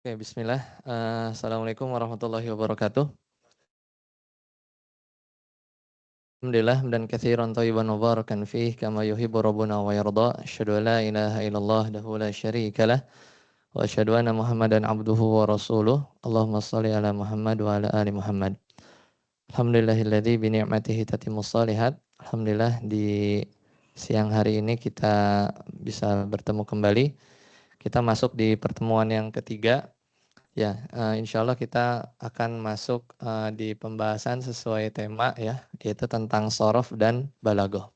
Oke, bismillah. Assalamualaikum warahmatullahi wabarakatuh. Alhamdulillah dan katsiran thayyiban mubarakan fih kama yuhibbu rabbuna wa yarda. Asyhadu an la ilaha illallah wahdahu la syarika lah wa asyhadu anna Muhammadan abduhu wa rasuluh. Allahumma shalli ala Muhammad wa ala ali Muhammad. Alhamdulillahilladzi bi ni'matihi tatimmus shalihat. Alhamdulillah di siang hari ini kita bisa bertemu kembali. Kita masuk di pertemuan yang ketiga. Ya, insya Allah kita akan masuk di pembahasan sesuai tema ya, yaitu tentang sorof dan balagoh.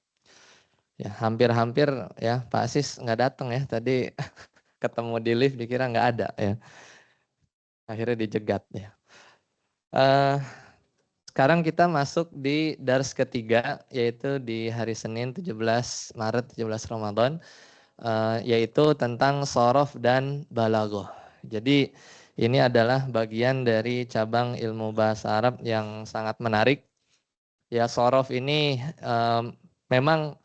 Ya, hampir-hampir ya Pak Asis nggak datang ya, tadi ketemu di lift dikira nggak ada ya, akhirnya dijegat ya. Sekarang kita masuk di dars ketiga, yaitu di hari Senin 17 Maret 17 Ramadan, yaitu tentang sorof dan balagoh. Jadi ini adalah bagian dari cabang ilmu bahasa Arab yang sangat menarik. Ya, sorof ini memang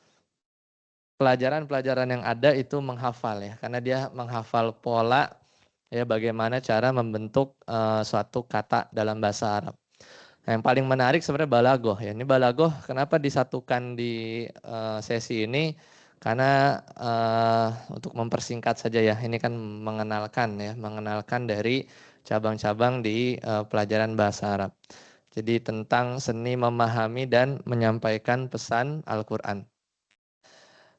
pelajaran-pelajaran yang ada itu menghafal ya, karena dia menghafal pola ya bagaimana cara membentuk suatu kata dalam bahasa Arab. Nah, yang paling menarik sebenarnya balagoh ya. Ini balagoh kenapa disatukan di sesi ini? Karena untuk mempersingkat saja ya. Ini kan mengenalkan dari cabang-cabang di pelajaran bahasa Arab. Jadi tentang seni memahami dan menyampaikan pesan Al-Qur'an.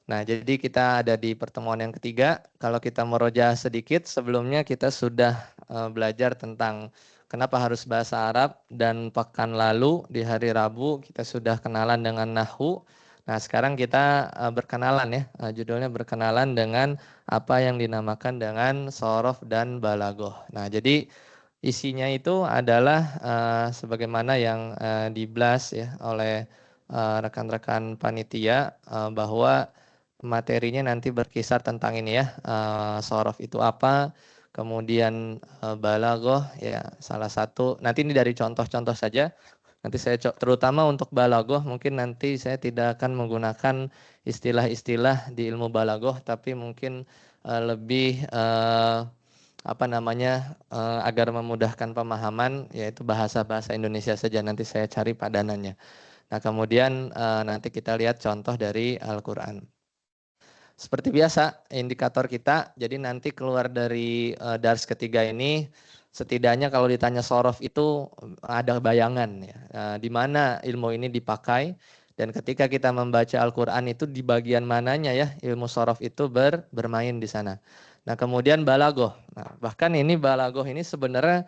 Nah, jadi kita ada di pertemuan yang ketiga. Kalau kita meroja sedikit, sebelumnya kita sudah belajar tentang kenapa harus bahasa Arab, dan pekan lalu di hari Rabu kita sudah kenalan dengan nahwu. Nah, sekarang kita berkenalan ya, judulnya berkenalan dengan apa yang dinamakan dengan sorof dan balagoh. Nah, jadi isinya itu adalah sebagaimana yang diblas ya oleh rekan-rekan panitia, bahwa materinya nanti berkisar tentang ini ya, sorof itu apa, kemudian balagoh ya salah satu. Nanti ini dari contoh-contoh saja. Nanti saya terutama untuk balagoh mungkin nanti saya tidak akan menggunakan istilah-istilah di ilmu balagoh, tapi mungkin lebih agar memudahkan pemahaman, yaitu bahasa-bahasa Indonesia saja. Nanti saya cari padanannya. Nah, kemudian nanti kita lihat contoh dari Al-Qur'an. Seperti biasa, indikator kita, jadi nanti keluar dari dars ketiga ini, setidaknya kalau ditanya sorof itu ada bayangan ya, di mana ilmu ini dipakai, dan ketika kita membaca Al-Quran itu di bagian mananya ya ilmu sorof itu bermain di sana. Nah, kemudian balagoh. Nah, bahkan ini balagoh ini sebenarnya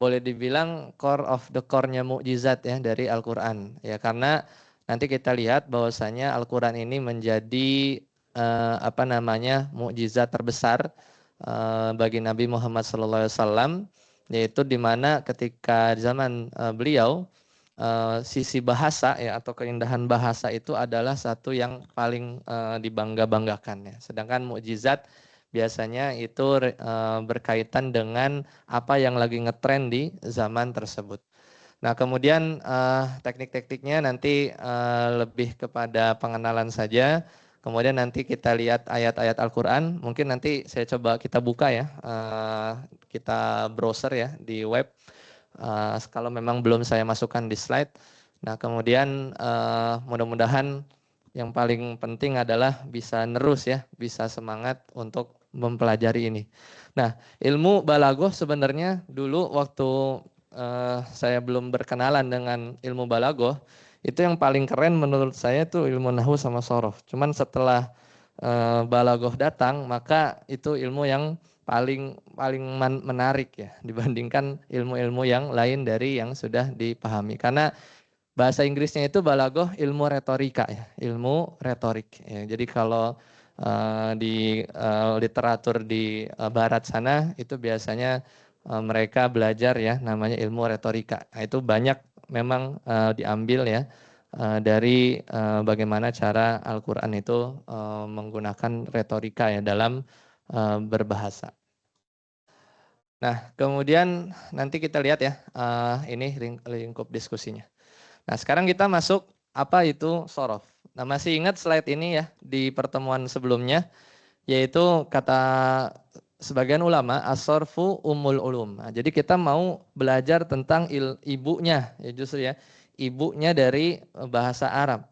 boleh dibilang core of the core-nya mukjizat ya dari Al-Quran. Ya, karena nanti kita lihat bahwasanya Al-Quran ini menjadi mukjizat terbesar bagi Nabi Muhammad SAW, yaitu di mana ketika zaman beliau sisi bahasa ya atau keindahan bahasa itu adalah satu yang paling dibangga-banggakan ya. Sedangkan mukjizat biasanya itu berkaitan dengan apa yang lagi ngetren di zaman tersebut. Nah, kemudian teknik-tekniknya nanti lebih kepada pengenalan saja. Kemudian nanti kita lihat ayat-ayat Al-Quran. Mungkin nanti saya coba kita buka ya, kita browser ya di web. Kalau memang belum saya masukkan di slide. Nah, kemudian mudah-mudahan yang paling penting adalah bisa nerus ya, bisa semangat untuk mempelajari ini. Nah, ilmu balagoh sebenarnya dulu waktu saya belum berkenalan dengan ilmu balagoh, itu yang paling keren menurut saya tuh ilmu nahwu sama sorof. Cuman setelah balagoh datang, maka itu ilmu yang paling menarik ya dibandingkan ilmu-ilmu yang lain dari yang sudah dipahami. Karena bahasa Inggrisnya itu balagoh ilmu retorika ya, ilmu retorik. Ya, jadi kalau di literatur di barat sana itu biasanya mereka belajar ya namanya ilmu retorika. Nah, itu banyak memang diambil ya dari bagaimana cara Al-Quran itu menggunakan retorika ya dalam berbahasa. Nah, kemudian nanti kita lihat ya ini lingkup diskusinya. Nah, sekarang kita masuk apa itu sorof. Nah, masih ingat slide ini ya di pertemuan sebelumnya, yaitu kata sebagian ulama as-sarfu umul ulum. Nah, jadi kita mau belajar tentang ibunya ya justru ya, ibunya dari bahasa Arab.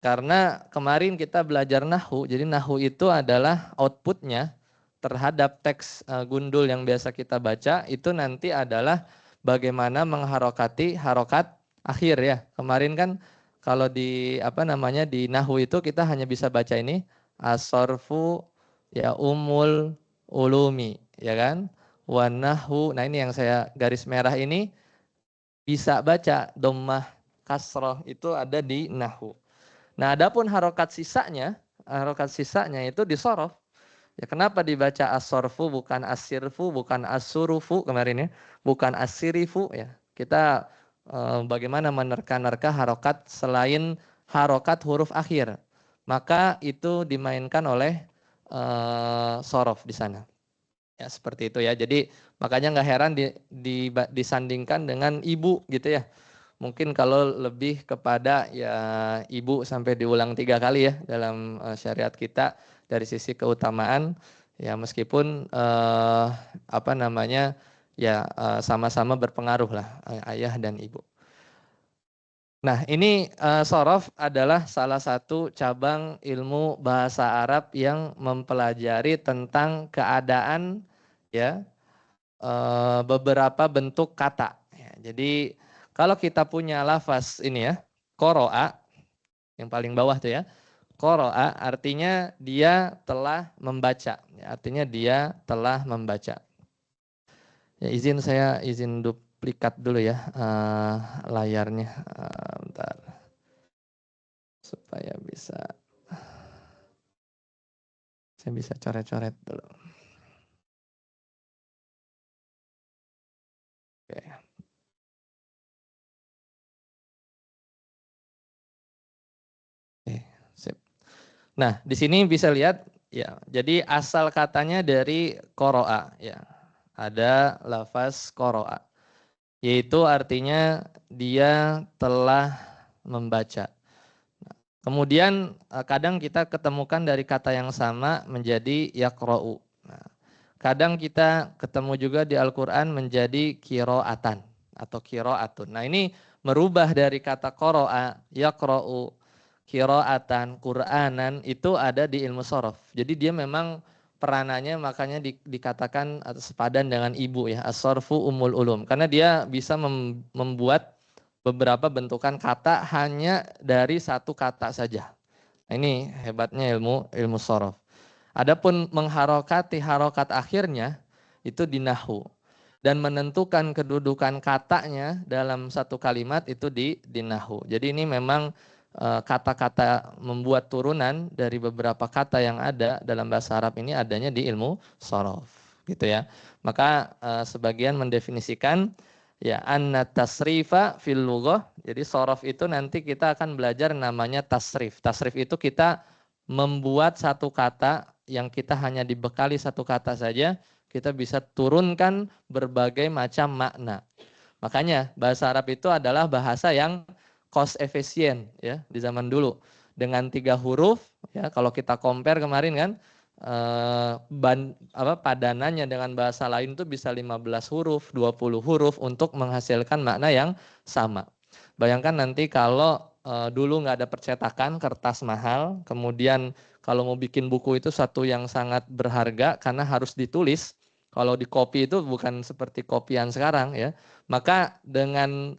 Karena kemarin kita belajar nahwu, jadi nahwu itu adalah outputnya terhadap teks gundul yang biasa kita baca itu nanti adalah bagaimana mengharokati harokat akhir ya. Kemarin kan kalau di apa namanya di nahwu itu kita hanya bisa baca ini as-sarfu ya umul ulumi ya kan. Wa nahwu. Nah, ini yang saya garis merah ini bisa baca dhammah kasroh itu ada di nahwu. Nah, adapun harokat sisanya itu disorof. Ya, kenapa dibaca as-sorfu bukan as-sirfu, bukan as-surufu kemarin ya, bukan as-sirifu ya. Kita bagaimana menerka-nerka harokat selain harokat huruf akhir. Maka itu dimainkan oleh sorof di sana. Ya, seperti itu ya. Jadi makanya nggak heran disandingkan dengan ibu gitu ya. Mungkin kalau lebih kepada ya ibu sampai diulang 3 kali ya dalam syariat kita dari sisi keutamaan ya meskipun apa namanya ya sama-sama berpengaruh lah ayah dan ibu. Nah ini sorof adalah salah satu cabang ilmu bahasa Arab yang mempelajari tentang keadaan ya beberapa bentuk kata. Ya, jadi kalau kita punya lafaz ini ya, qoro'a, yang paling bawah tuh ya, qoro'a artinya dia telah membaca. Ya, artinya dia telah membaca. Ya saya izin duplikat dulu ya layarnya. Bentar. Supaya saya bisa coret-coret dulu. Oke. Sip. Nah, di sini bisa lihat ya. Jadi asal katanya dari qoro'a ya. Ada lafaz qoro'a. Yaitu artinya dia telah membaca. Kemudian kadang kita ketemukan dari kata yang sama menjadi yaqra'u. Nah, kadang kita ketemu juga di Al-Quran menjadi kiro'atan atau kiro'atun. Nah ini merubah dari kata qoro'a, yaqra'u, kiro'atan, Qur'anan itu ada di ilmu sorof. Jadi dia memang peranannya makanya dikatakan atau sepadan dengan ibu ya, as-sorfu umul ulum. Karena dia bisa membuat beberapa bentukan kata hanya dari satu kata saja. Nah, ini hebatnya ilmu sorof. Adapun mengharokati harokat akhirnya itu di nahwu. Dan menentukan kedudukan katanya dalam satu kalimat itu di nahwu. Jadi ini memang kata-kata membuat turunan dari beberapa kata yang ada dalam bahasa Arab ini adanya di ilmu sorof. Gitu ya. Maka sebagian mendefinisikan ya anna tasrifa fil lughah. Jadi sorof itu nanti kita akan belajar namanya tasrif. Tasrif itu kita membuat satu kata yang kita hanya dibekali satu kata saja, kita bisa turunkan berbagai macam makna. Makanya bahasa Arab itu adalah bahasa yang cost efisien ya di zaman dulu. Dengan 3 huruf ya kalau kita compare kemarin kan padanannya dengan bahasa lain itu bisa 15 huruf, 20 huruf untuk menghasilkan makna yang sama. Bayangkan nanti kalau dulu nggak ada percetakan, kertas mahal, kemudian kalau mau bikin buku itu satu yang sangat berharga karena harus ditulis. Kalau di copy itu bukan seperti kopian sekarang ya. Maka dengan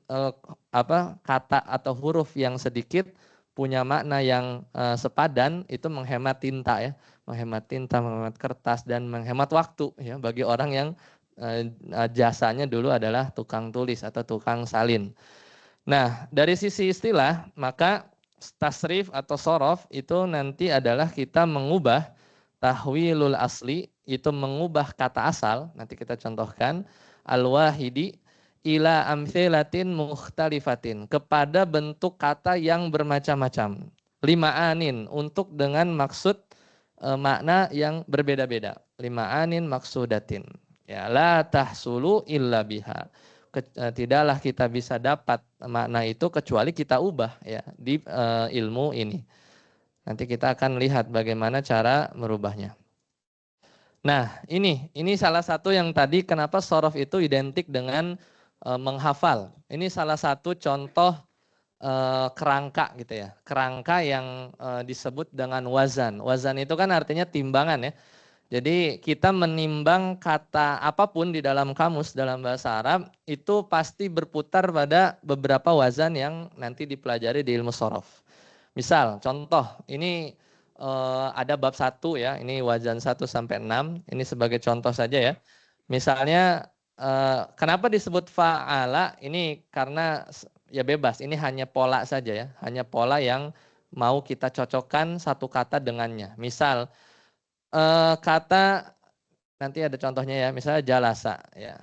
kata atau huruf yang sedikit punya makna yang sepadan itu menghemat tinta ya, menghemat kertas dan menghemat waktu ya bagi orang yang jasanya dulu adalah tukang tulis atau tukang salin. Nah, dari sisi istilah, maka tasrif atau sorof itu nanti adalah kita mengubah tahwilul asli, itu mengubah kata asal, nanti kita contohkan, al-wahidi ila amthilatin mukhtalifatin, kepada bentuk kata yang bermacam-macam. 5 anin, untuk dengan maksud makna yang berbeda-beda. 5 anin maksudatin. Ya, la tahsulu illa biha. Tidaklah kita bisa dapat makna itu kecuali kita ubah ya di ilmu ini. Nanti kita akan lihat bagaimana cara merubahnya. Nah, ini salah satu yang tadi kenapa sorof itu identik dengan menghafal. Ini salah satu contoh kerangka gitu ya. Kerangka yang disebut dengan wazan. Wazan itu kan artinya timbangan ya. Jadi kita menimbang kata apapun di dalam kamus dalam bahasa Arab itu pasti berputar pada beberapa wazan yang nanti dipelajari di ilmu sorof. Misal, contoh, ini ada bab 1 ya, ini wazan 1 sampai 6, ini sebagai contoh saja ya. Misalnya, kenapa disebut fa'ala? Ini karena ya bebas, ini hanya pola saja ya, hanya pola yang mau kita cocokkan satu kata dengannya. Misal, kata, nanti ada contohnya ya, misalnya jalasa ya,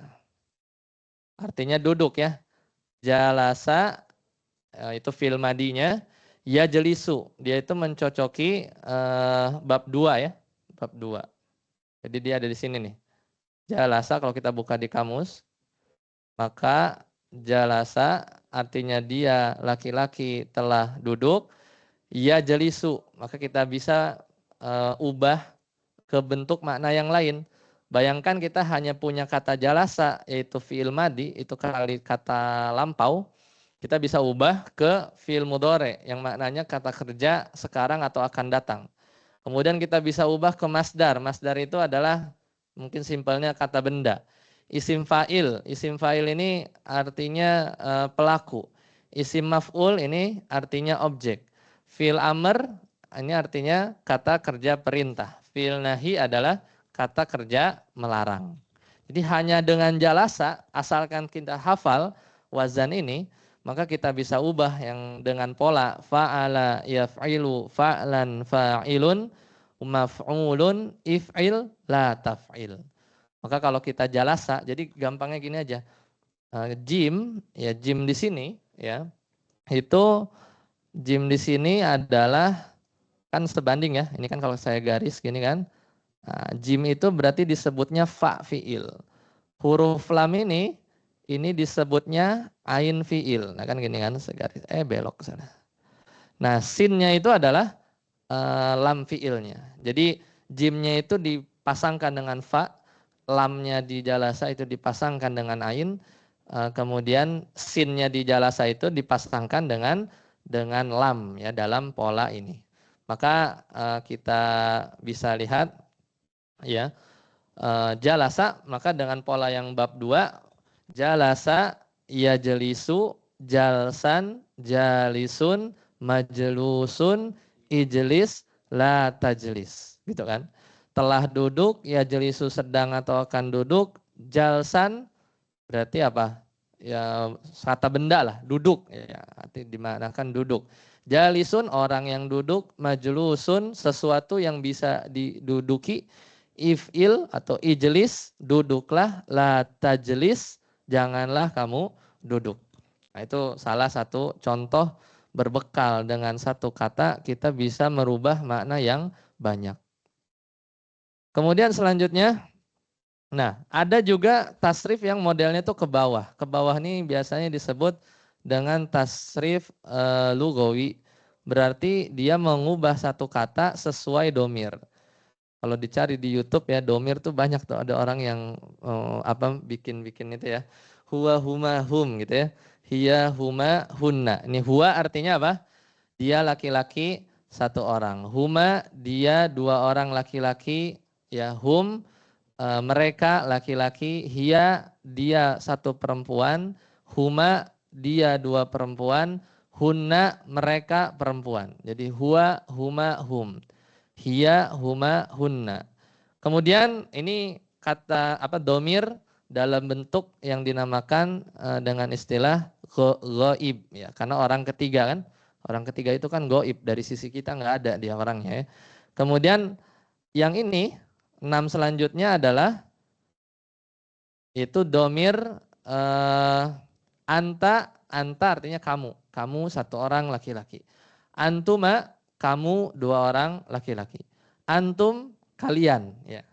artinya duduk ya. Jalasa, itu fi'il madinya. Ya jelisu, dia itu mencocoki bab 2 ya, bab 2. Jadi dia ada di sini nih. Jalasa kalau kita buka di kamus, maka jalasa artinya dia laki-laki telah duduk. Ya jelisu, maka kita bisa ubah ke bentuk makna yang lain. Bayangkan kita hanya punya kata jalasa, yaitu fi'il madi, itu kali kata lampau. Kita bisa ubah ke fi'il mudhari yang maknanya kata kerja sekarang atau akan datang. Kemudian kita bisa ubah ke masdar. Masdar itu adalah mungkin simpelnya kata benda. Isim fa'il ini artinya pelaku. Isim maf'ul ini artinya objek. Fi'il amr ini artinya kata kerja perintah. Fi'il nahi adalah kata kerja melarang. Jadi hanya dengan jalasa, asalkan kita hafal wazan ini, maka kita bisa ubah yang dengan pola fa'ala yaf'ilu fa'lan fa'ilun maf'ulun if'il la taf'il. Maka kalau kita jalasa, jadi gampangnya gini aja. Jim ya, jim di sini ya. Itu jim di sini adalah kan sebanding ya. Ini kan kalau saya garis gini kan. Nah, jim itu berarti disebutnya fa fi'il. Huruf lam ini disebutnya ain fi'il. Nah kan gini kan segaris. Belok ke sana. Nah, sinnya itu adalah lam fi'ilnya. Jadi jimnya itu dipasangkan dengan fa, lamnya di jalasa itu dipasangkan dengan ain, kemudian sinnya di jalasa itu dipasangkan dengan lam ya dalam pola ini. Maka kita bisa lihat ya jalasa, maka dengan pola yang bab 2 jalasa ya jelisu jalsan jalisun majlusun ijlis la tajlis gitu kan. Telah duduk ya jelisu sedang atau akan duduk, jalsan berarti apa? Ya kata benda lah, duduk ya, arti dimanakan duduk. Jalisun orang yang duduk, majlusun sesuatu yang bisa diduduki, if'il atau ijlis duduklah, la tajlis janganlah kamu duduk. Nah, itu salah satu contoh berbekal dengan satu kata kita bisa merubah makna yang banyak. Kemudian selanjutnya, nah ada juga tasrif yang modelnya tuh ke bawah. Ke bawah ini biasanya disebut dengan tasrif lugawi. Berarti dia mengubah satu kata sesuai domir. Kalau dicari di YouTube ya, domir tuh banyak tuh, ada orang yang bikin-bikin itu ya. Huwa huma hum gitu ya. Hiya huma hunna. Ini huwa artinya apa? Dia laki-laki satu orang. Huma dia dua orang laki-laki ya. Hum mereka laki-laki. Hiya dia satu perempuan. Huma dia dua perempuan. Hunna mereka perempuan. Jadi huwa huma hum. Hiya huma hunna. Kemudian ini kata domir dalam bentuk yang dinamakan dengan istilah ghaib ya, karena orang ketiga kan. Orang ketiga itu kan ghaib, dari sisi kita nggak ada dia orangnya ya. Kemudian yang ini 6 selanjutnya adalah itu domir anta artinya kamu satu orang laki-laki. Antuma kamu dua orang laki-laki. Antum kalian ya.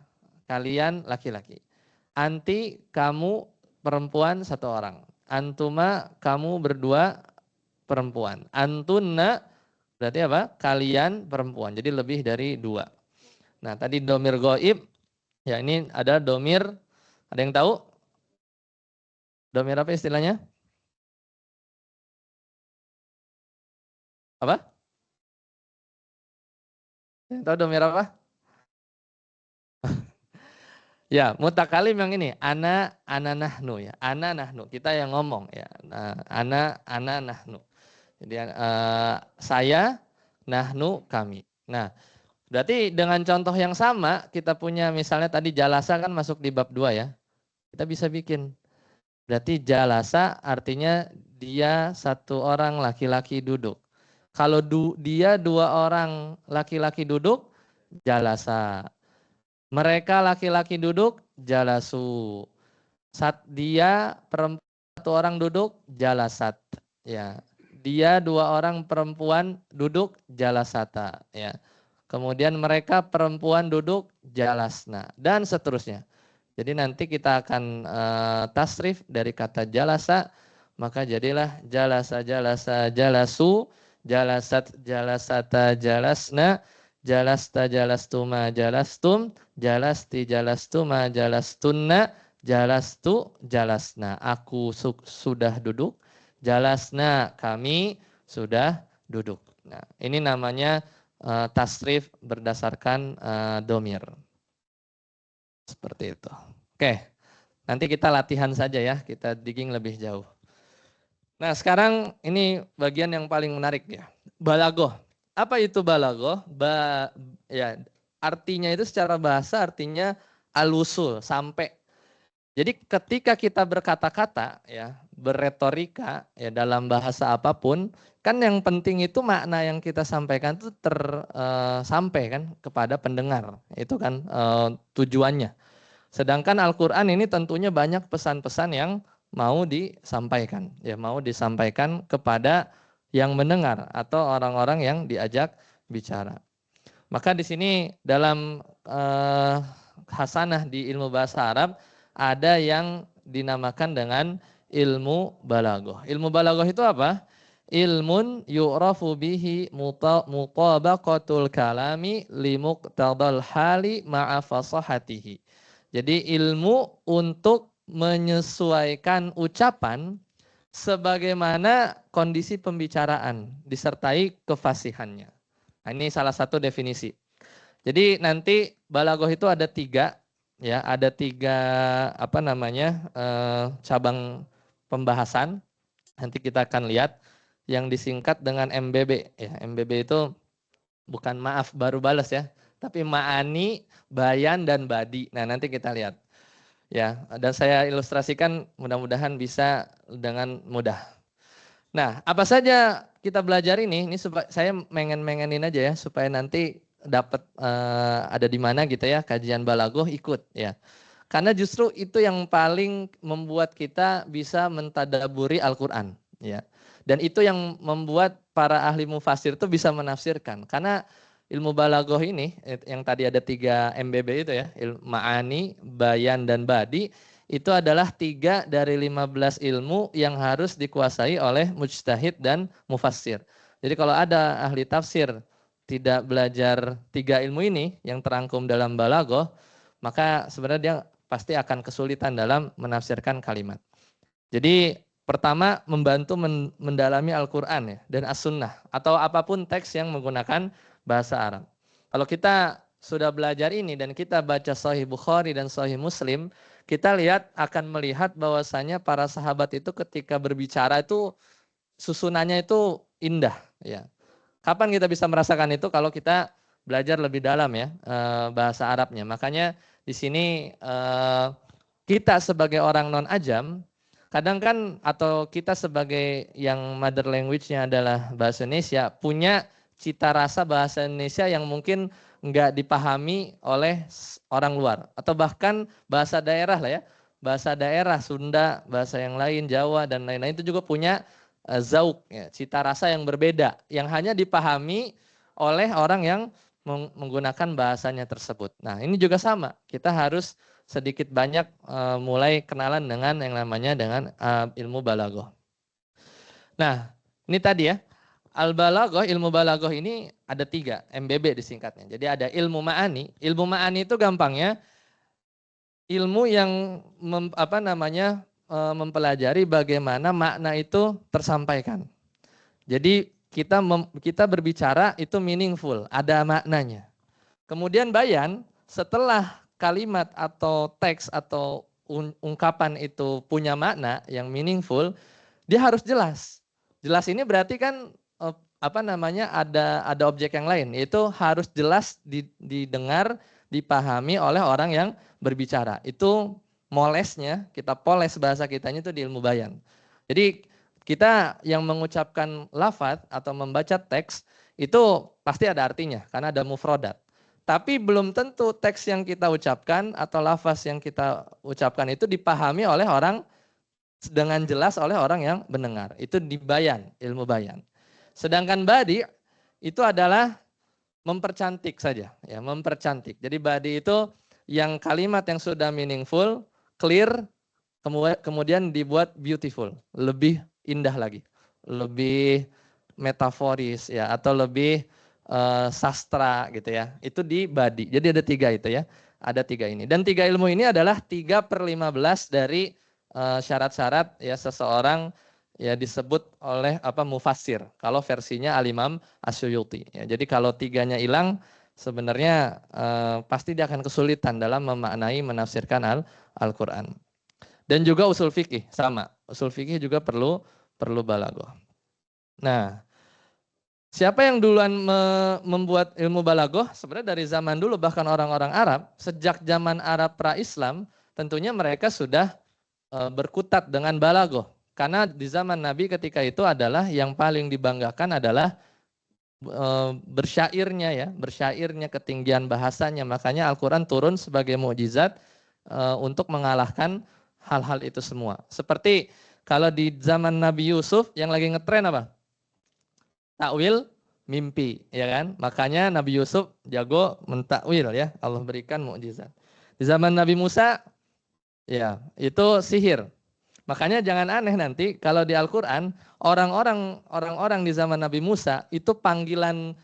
Kalian laki-laki. Anti kamu perempuan satu orang. Antuma kamu berdua perempuan. Antunna berarti apa? Kalian perempuan. Jadi lebih dari dua. Nah tadi domir goib Ya, ini ada domir. Ada yang tahu? Domir apa istilahnya? Apa? Yang tahu domir apa? Ya, mutakalim yang ini, ana nahnu ya. Ana nahnu, kita yang ngomong ya. Nah, ana nahnu. Jadi saya, nahnu, kami. Nah, berarti dengan contoh yang sama, kita punya misalnya tadi jalasa kan masuk di bab 2 ya. Kita bisa bikin. Berarti jalasa artinya dia satu orang laki-laki duduk. Kalau dia dua orang laki-laki duduk, jalasa. Mereka laki-laki duduk, jalasu. Dia perempuan satu orang duduk, jalasat. Ya. Dia dua orang perempuan duduk, jalasata. Ya. Kemudian mereka perempuan duduk, jalasna. Dan seterusnya. Jadi nanti kita akan tasrif dari kata jalasa, maka jadilah jalasa, jalasa, jalasu, jalasat, jalasata, jalasna, jalasta, jalastuma, jalastum, jalasti, jalastuma, jalastunna, jalastu, jalasna. Aku sudah duduk, jalasna, kami sudah duduk. Nah, ini namanya tasrif berdasarkan domir. Seperti itu. Oke, nanti kita latihan saja ya, kita digging lebih jauh. Nah, sekarang ini bagian yang paling menarik ya. Balagoh. Apa itu balagoh? Ya, artinya itu secara bahasa artinya alusul, sampai. Jadi ketika kita berkata-kata ya, berretorika ya dalam bahasa apapun, kan yang penting itu makna yang kita sampaikan itu sampai kan kepada pendengar. Itu kan tujuannya. Sedangkan Al-Quran ini tentunya banyak pesan-pesan yang mau disampaikan. Ya, mau disampaikan kepada yang mendengar atau orang-orang yang diajak bicara. Maka di sini dalam hasanah di ilmu bahasa Arab ada yang dinamakan dengan ilmu balaghah. Ilmu balaghah itu apa? Ilmun yu'rafu bihi mutabaqatul kalami limuqtadal hali ma'a fasahatihi. Jadi ilmu untuk menyesuaikan ucapan sebagaimana kondisi pembicaraan disertai kefasihannya. Nah, ini salah satu definisi. Jadi nanti balaghah itu ada tiga, ya, ada tiga apa namanya cabang pembahasan. Nanti kita akan lihat yang disingkat dengan MBB. Ya, MBB itu bukan maaf baru balas ya, tapi ma'ani, bayan dan badi. Nah nanti kita lihat. Ya, dan saya ilustrasikan mudah-mudahan bisa dengan mudah. Nah, apa saja kita belajar ini supaya saya mengen-mengenin aja ya supaya nanti dapat ada di mana gitu ya kajian balaghah ikut ya. Karena justru itu yang paling membuat kita bisa mentadaburi Al-Qur'an ya. Dan itu yang membuat para ahli mufasir itu bisa menafsirkan. Karena ilmu balaghah ini yang tadi ada 3 MBB itu ya, ma'ani, bayan dan badi, itu adalah 3 dari 15 ilmu yang harus dikuasai oleh mujtahid dan mufassir. Jadi kalau ada ahli tafsir tidak belajar 3 ilmu ini yang terangkum dalam balaghah, maka sebenarnya dia pasti akan kesulitan dalam menafsirkan kalimat. Jadi pertama membantu mendalami Al-Quran ya, dan As-Sunnah atau apapun teks yang menggunakan bahasa Arab. Kalau kita sudah belajar ini dan kita baca Sahih Bukhari dan Sahih Muslim, kita akan melihat bahwasanya para sahabat itu ketika berbicara itu susunannya itu indah ya. Kapan kita bisa merasakan itu kalau kita belajar lebih dalam ya bahasa Arabnya. Makanya di sini kita sebagai orang non ajam kadang kan atau kita sebagai yang mother language-nya adalah bahasa Indonesia punya cita rasa bahasa Indonesia yang mungkin nggak dipahami oleh orang luar atau bahkan bahasa daerah lah ya, bahasa daerah Sunda, bahasa yang lain Jawa dan lain-lain itu juga punya zauk ya, cita rasa yang berbeda yang hanya dipahami oleh orang yang menggunakan bahasanya tersebut. Nah, ini juga sama. Kita harus sedikit banyak mulai kenalan dengan yang namanya dengan ilmu balaghah. Nah, ini tadi ya. Al-balaghah, ilmu balaghah ini ada 3, MBB disingkatnya. Jadi ada ilmu ma'ani. Ilmu ma'ani itu gampangnya ilmu yang mempelajari bagaimana makna itu tersampaikan. Jadi kita berbicara itu meaningful, ada maknanya. Kemudian bayan, setelah kalimat atau teks atau ungkapan itu punya makna yang meaningful, dia harus jelas. Jelas ini berarti kan ada objek yang lain, yaitu harus jelas didengar, dipahami oleh orang yang berbicara. Itu molesnya, kita poles bahasa kitanya itu di ilmu bayan. Jadi kita yang mengucapkan lafadz atau membaca teks itu pasti ada artinya karena ada mufrodat. Tapi belum tentu teks yang kita ucapkan atau lafaz yang kita ucapkan itu dipahami oleh orang dengan jelas oleh orang yang mendengar. Itu di bayan, ilmu bayan. Sedangkan badi itu adalah mempercantik saja, ya, mempercantik. Jadi badi itu yang kalimat yang sudah meaningful, clear, kemudian dibuat beautiful, lebih indah lagi, lebih metaforis ya, atau lebih sastra gitu ya. Itu di badi. Jadi ada 3 itu ya. Ada 3 ini. Dan 3 ilmu ini adalah 3/15 dari syarat-syarat ya seseorang ya disebut oleh mufassir. Kalau versinya Al-Imam Asyuyuti. Ya, jadi kalau 3-nya hilang sebenarnya pasti dia akan kesulitan dalam memaknai menafsirkan Al-Qur'an. Dan juga usul fikih sama. Usul fikih juga perlu balaghah. Nah, siapa yang duluan membuat ilmu balaghah? Sebenarnya dari zaman dulu bahkan orang-orang Arab, sejak zaman Arab pra-Islam, tentunya mereka sudah berkutat dengan balaghah. Karena di zaman Nabi ketika itu adalah yang paling dibanggakan adalah bersyairnya ya, bersyairnya, ketinggian bahasanya. Makanya Al-Qur'an turun sebagai mukjizat untuk mengalahkan hal-hal itu semua. Seperti kalau di zaman Nabi Yusuf yang lagi ngetren apa? Takwil mimpi, ya kan? Makanya Nabi Yusuf jago mentakwil ya, Allah berikan mukjizat. Di zaman Nabi Musa ya, itu sihir. Makanya jangan aneh nanti kalau di Al-Qur'an orang-orang di zaman Nabi Musa itu panggilan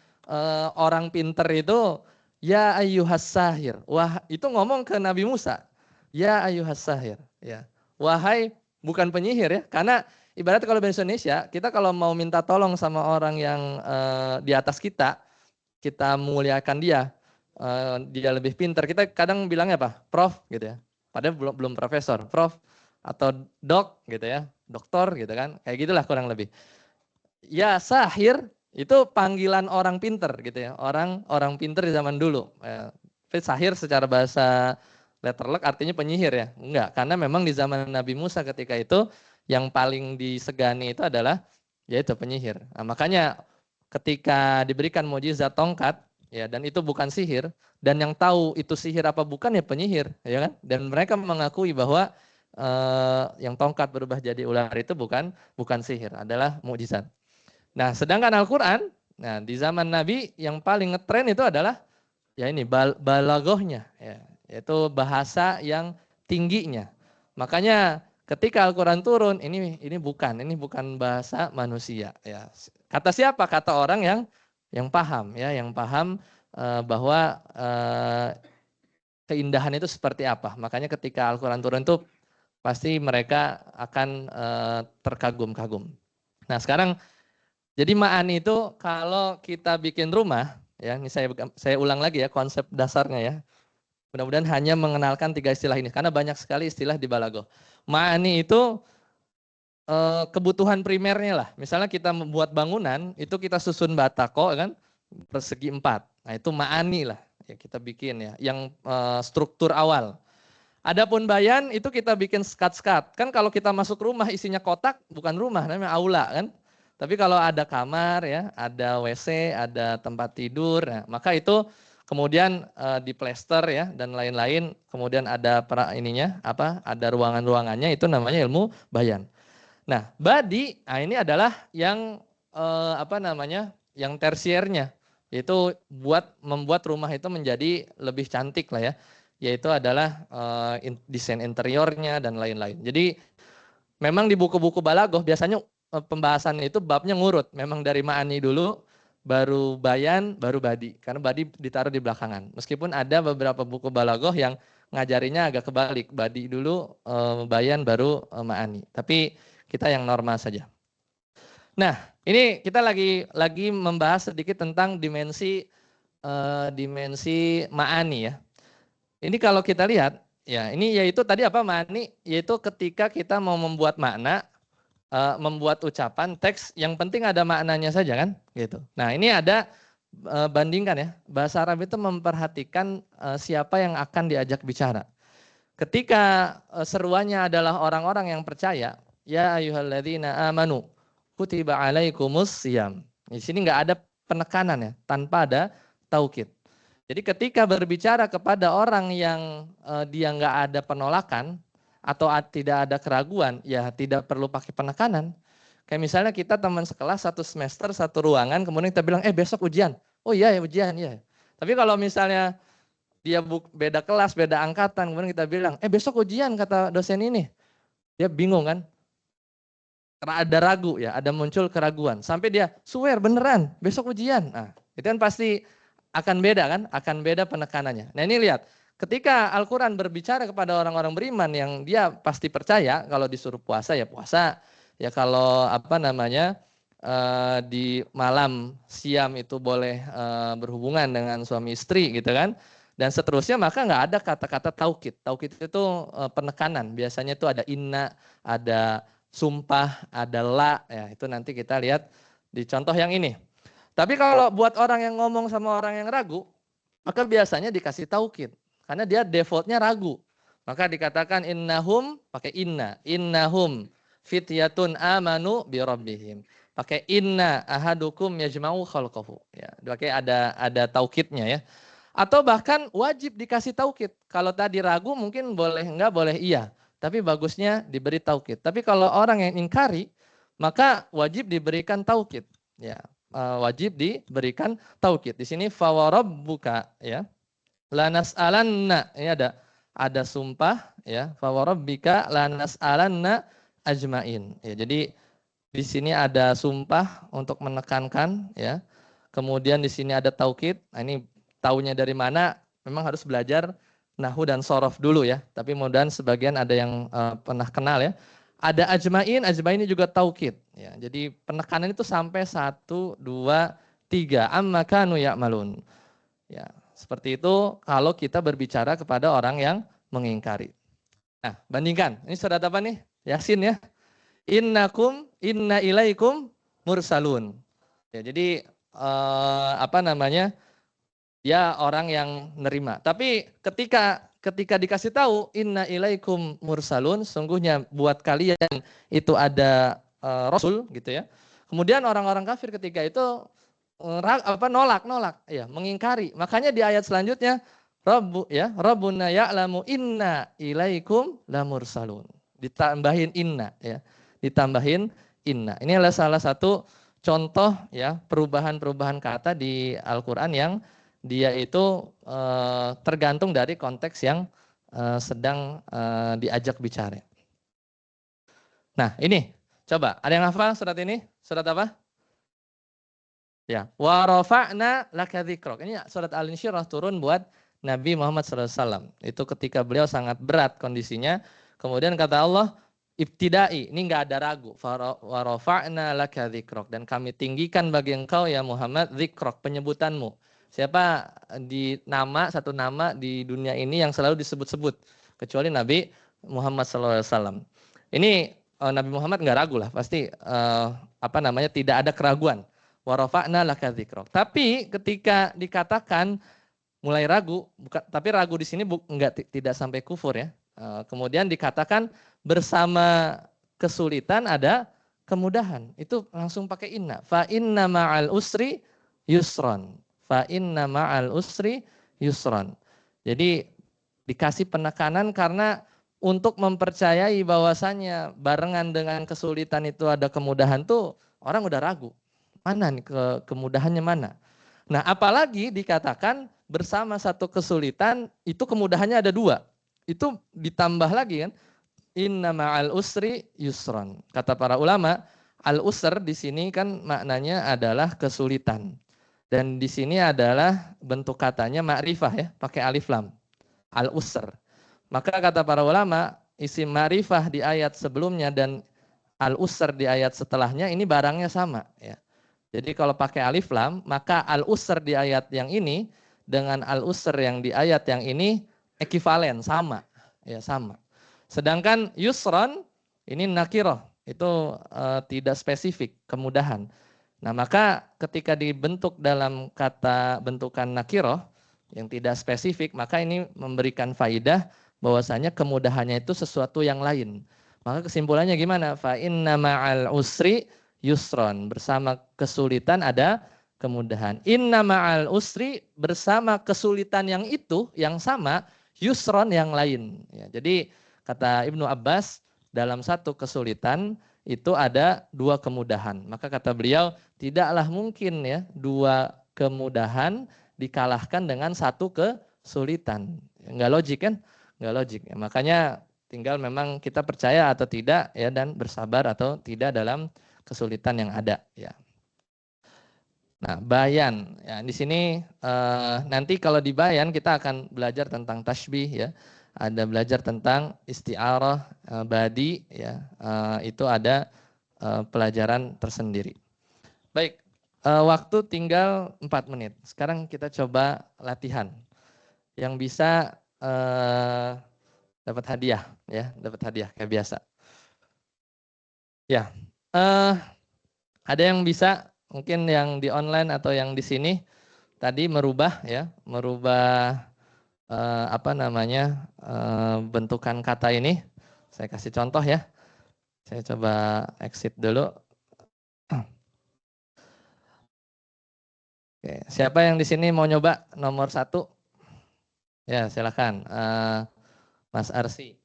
orang pinter itu ya ayyuhas sahir. Wah, itu ngomong ke Nabi Musa. Ya ayyuhas sahir, ya. Wahai bukan penyihir ya, karena ibarat kalau bahasa Indonesia, kita kalau mau minta tolong sama orang yang di atas kita muliakan dia, dia lebih pintar, kita kadang bilangnya apa? Prof gitu ya. Padahal belum profesor, prof atau dok gitu ya, doktor gitu kan, kayak gitulah kurang lebih. Ya sahir itu panggilan orang pinter gitu ya, orang pinter di zaman dulu. Sahir secara bahasa letterlek artinya penyihir ya, enggak, karena memang di zaman Nabi Musa ketika itu yang paling disegani itu adalah yaitu penyihir. Nah, makanya ketika diberikan mukjizat tongkat ya, dan itu bukan sihir, dan yang tahu itu sihir apa bukan ya penyihir, ya kan? Dan mereka mengakui bahwa yang tongkat berubah jadi ular itu bukan sihir, adalah mukjizat. Nah, sedangkan Al-Qur'an, nah di zaman Nabi yang paling ngetren itu adalah ya ini balaghahnya ya, yaitu bahasa yang tingginya. Makanya ketika Al-Qur'an turun, ini bukan bahasa manusia ya. Kata siapa? Kata orang yang paham ya, yang paham bahwa keindahan itu seperti apa. Makanya ketika Al-Qur'an turun itu pasti mereka akan terkagum-kagum. Nah, sekarang jadi ma'ani itu kalau kita bikin rumah ya, ini saya ulang lagi ya konsep dasarnya ya. Mudah-mudahan hanya mengenalkan 3 istilah ini karena banyak sekali istilah di balaghah. Ma'ani itu kebutuhan primernya lah. Misalnya kita membuat bangunan, itu kita susun batako kan persegi 4. Nah, itu ma'ani lah ya kita bikin ya, yang struktur awal. Adapun bayan itu kita bikin skat-skat. Kan kalau kita masuk rumah isinya kotak, bukan rumah, namanya aula kan. Tapi kalau ada kamar ya, ada WC, ada tempat tidur, nah, maka itu kemudian diplester ya dan lain-lain. Kemudian ada ada ruangan-ruangannya, itu namanya ilmu bayan. Nah, badi, nah ini adalah yang yang tersiernya, yaitu membuat rumah itu menjadi lebih cantik lah ya. Yaitu adalah desain interiornya dan lain-lain. Jadi memang di buku-buku balaghah biasanya pembahasan itu babnya ngurut. Memang dari ma'ani dulu, baru bayan, baru badi. Karena badi ditaruh di belakangan. Meskipun ada beberapa buku balaghah yang ngajarinya agak kebalik, badi dulu, bayan baru ma'ani. Tapi kita yang normal saja. Nah, ini kita lagi membahas sedikit tentang dimensi ma'ani ya. Ini kalau kita lihat, ya ini yaitu tadi apa ma'ani, yaitu ketika kita mau membuat makna, membuat ucapan, teks, yang penting ada maknanya saja kan, gitu. Nah ini ada bandingkan ya, bahasa Arab itu memperhatikan siapa yang akan diajak bicara. Ketika seruannya adalah orang-orang yang percaya, ya ayyuhalladzina amanu kutiba alaikumus siyam. Di sini nggak ada penekanan ya, tanpa ada taukid. Jadi ketika berbicara kepada orang yang dia nggak ada penolakan atau tidak ada keraguan, ya tidak perlu pakai penekanan. Kayak misalnya kita teman sekelas satu semester satu ruangan, kemudian kita bilang besok ujian. Oh iya ya ujian ya. Tapi kalau misalnya dia beda kelas, beda angkatan, kemudian kita bilang besok ujian kata dosen ini, dia bingung kan? Karena ada ragu ya, ada muncul keraguan. Sampai dia swear beneran besok ujian. Nah itu kan pasti akan beda kan, akan beda penekanannya. Nah ini lihat, ketika Al-Quran berbicara kepada orang-orang beriman yang dia pasti percaya, kalau disuruh puasa ya puasa, ya kalau apa namanya di malam siam itu boleh berhubungan dengan suami istri gitu kan, dan seterusnya, maka nggak ada kata-kata taukid. Taukid itu penekanan, biasanya itu ada inna, ada sumpah, ada la, ya itu nanti kita lihat di contoh yang ini. Tapi kalau buat orang yang ngomong sama orang yang ragu, maka biasanya dikasih taukid. Karena dia defaultnya ragu. Maka dikatakan innahum, pakai inna. Innahum fityatun amanu bi rabbihim. Pakai inna ahadukum yajma'u khalqahu. Ya, pakai ada taukidnya ya. Atau bahkan wajib dikasih taukid. Kalau tadi ragu mungkin boleh enggak, boleh iya. Tapi bagusnya diberi taukid. Tapi kalau orang yang ingkari, maka wajib diberikan taukid. Ya, wajib diberikan taukid. Di sini fawarabbuka ya. Lanas'alanna, ini ada sumpah ya. Fawarabbika lanas'alanna ajmain. Ya, jadi di sini ada sumpah untuk menekankan ya. Kemudian di sini ada taukid. Nah, ini taunya dari mana? Memang harus belajar nahwu dan sorof dulu ya. Tapi mudah-mudahan sebagian ada yang pernah kenal ya. Ada ajmain ini juga taukid. Ya, jadi penekanan itu sampai 1, 2, 3. Amma kanu ya'malun. Ya, seperti itu kalau kita berbicara kepada orang yang mengingkari. Nah, bandingkan. Ini surat apa nih? Yasin ya. Inna ilaikum mursalun. Ya, jadi apa namanya? Dia orang yang nerima. Tapi ketika dikasih tahu inna ilaikum mursalun, sungguhnya buat kalian itu ada rasul gitu ya. Kemudian orang-orang kafir ketika itu nolak ya, mengingkari. Makanya di ayat selanjutnya Rabbuna ya'lamu inna ilaikum lamursalun. Ditambahin inna ya. Ditambahin inna. Ini adalah salah satu contoh ya perubahan-perubahan kata di Al-Qur'an yang dia itu tergantung dari konteks yang sedang diajak bicara. Nah, ini coba ada yang hafal surat ini? Surat apa? Ya, wa rafa'na laka dzikrok. Ini surat Al-Insyirah turun buat Nabi Muhammad SAW. Itu ketika beliau sangat berat kondisinya. Kemudian kata Allah, ibtidai, ini enggak ada ragu. Wa rafa'na laka dzikrok. Dan kami tinggikan bagi engkau ya Muhammad dzikrok, penyebutanmu. Siapa satu nama di dunia ini yang selalu disebut-sebut kecuali Nabi Muhammad SAW. Ini Nabi Muhammad enggak ragu lah, pasti tidak ada keraguan. Wa rafa'na laka dzikrok. Tapi ketika dikatakan mulai ragu, tapi ragu di sini tidak sampai kufur ya. Kemudian dikatakan bersama kesulitan ada kemudahan. Itu langsung pakai inna. Fa inna ma'al usri yusron. Fa inna ma'al usri yusron. Jadi dikasih penekanan karena untuk mempercayai bahwasannya barengan dengan kesulitan itu ada kemudahan tuh orang udah ragu. Mana nih kemudahannya mana? Nah, apalagi dikatakan bersama satu kesulitan itu kemudahannya ada 2. Itu ditambah lagi kan. Inna ma'al usri yusron. Kata para ulama, al-usr di sini kan maknanya adalah kesulitan. Dan di sini adalah bentuk katanya ma'rifah ya, pakai alif lam. Al-usr. Maka kata para ulama, isim ma'rifah di ayat sebelumnya dan al-usr di ayat setelahnya ini barangnya sama ya. Jadi kalau pakai alif lam, maka al-usr di ayat yang ini dengan al-usr yang di ayat yang ini ekivalen, sama. Ya, sama. Sedangkan yusron ini nakiroh, itu tidak spesifik, kemudahan. Nah, maka ketika dibentuk dalam kata bentukan nakiroh yang tidak spesifik, maka ini memberikan faidah bahwasanya kemudahannya itu sesuatu yang lain. Maka kesimpulannya gimana? Fa inna ma'al usri yusron. Bersama kesulitan ada kemudahan. Inna ma'al usri, bersama kesulitan yang itu, yang sama, yusron yang lain. Ya, jadi kata Ibnu Abbas, dalam satu kesulitan itu ada dua kemudahan. Maka kata beliau, tidaklah mungkin ya dua kemudahan dikalahkan dengan satu kesulitan. Enggak logik kan? Enggak logik. Ya, makanya tinggal memang kita percaya atau tidak ya, dan bersabar atau tidak dalam kesulitan yang ada ya. Nah, bayan ya, di sini nanti kalau di bayan kita akan belajar tentang tasbih ya. Ada belajar tentang isti'arah badi ya. Itu ada pelajaran tersendiri. Baik, waktu tinggal 4 menit. Sekarang kita coba latihan. Yang bisa dapat hadiah ya, dapat hadiah kayak biasa. Ya, ada yang bisa mungkin yang di online atau yang di sini tadi merubah ya, merubah apa namanya bentukan kata ini. Saya kasih contoh ya. Saya coba exit dulu. Oke, siapa yang di sini mau nyoba nomor 1? Ya, silakan. Mas Arsi.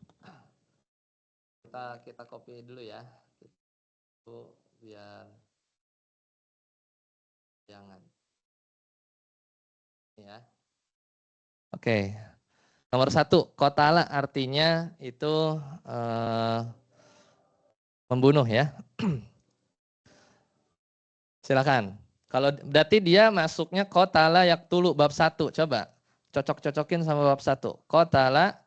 Kita copy dulu ya. Itu biar jangan. Ya. Oke. Nomor 1, kotala artinya itu membunuh ya. Silakan. Kalau berarti dia masuknya kotala yaktulu bab 1. Coba cocok-cocokin sama bab 1. Kotala.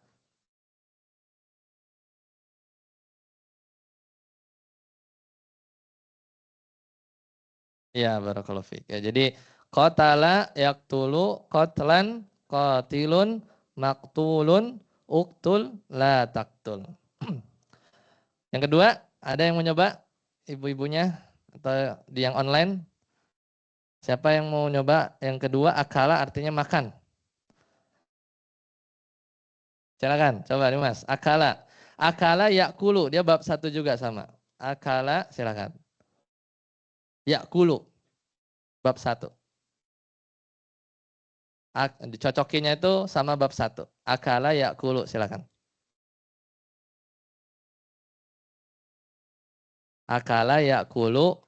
Ya, barakallahu fiik. Ya, jadi qatala yaqtulu qatlan qatilun maqtulun uktul la taqtul. Yang kedua, ada yang mau nyoba ibu-ibunya atau di yang online? Siapa yang mau nyoba? Yang kedua, akala artinya makan. Silakan, coba nih Mas. Akala. Akala yakulu, dia bab 1 juga sama. Akala, silakan. Yakulu, bab 1. Dicocokinya itu sama bab 1. Akala yakulu, silakan. Akala yakulu,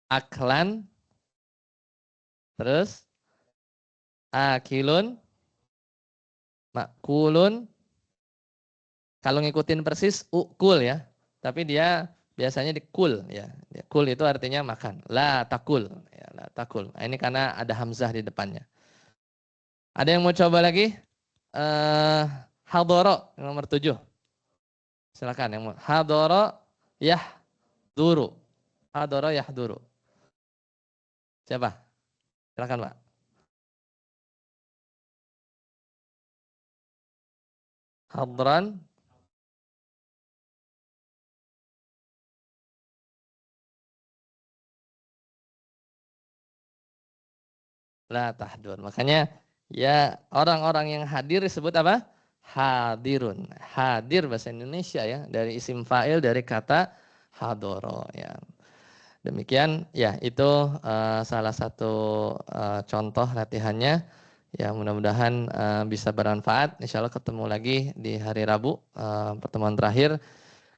aklan, terus akilun, makulun. Kalau ngikutin persis ukul ya, tapi dia biasanya dikul ya. Kul itu artinya makan. La takul, ya, la takul. Nah, ini karena ada hamzah di depannya. Ada yang mau coba lagi? Hadoro nomor 7. Silakan yang mau. Hadoro yahduru. Hadoro yahduru. Siapa? Silakan, Pak. Hadran. La tahdur. Makanya ya orang-orang yang hadir disebut apa? Hadirun. Hadir bahasa Indonesia ya, dari isim fa'il dari kata hadoro ya. Demikian ya, itu salah satu contoh latihannya. Ya, mudah-mudahan bisa bermanfaat. Insya Allah ketemu lagi di hari Rabu, pertemuan terakhir.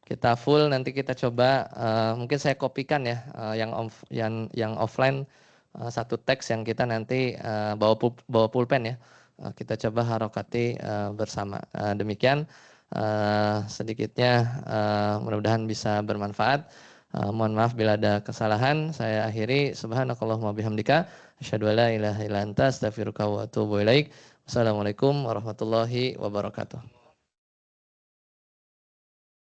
Kita full, nanti kita coba mungkin saya kopikan ya yang offline, satu teks yang kita nanti bawa pulpen ya. Kita coba harokati bersama. Demikian sedikitnya, mudah-mudahan bisa bermanfaat. Mohon maaf bila ada kesalahan. Saya akhiri. Subhanakallahumma bihamdika asyhadu an la ilaha illa anta astaghfiruka wa atubu ilaik. Wassalamualaikum warahmatullahi wabarakatuh.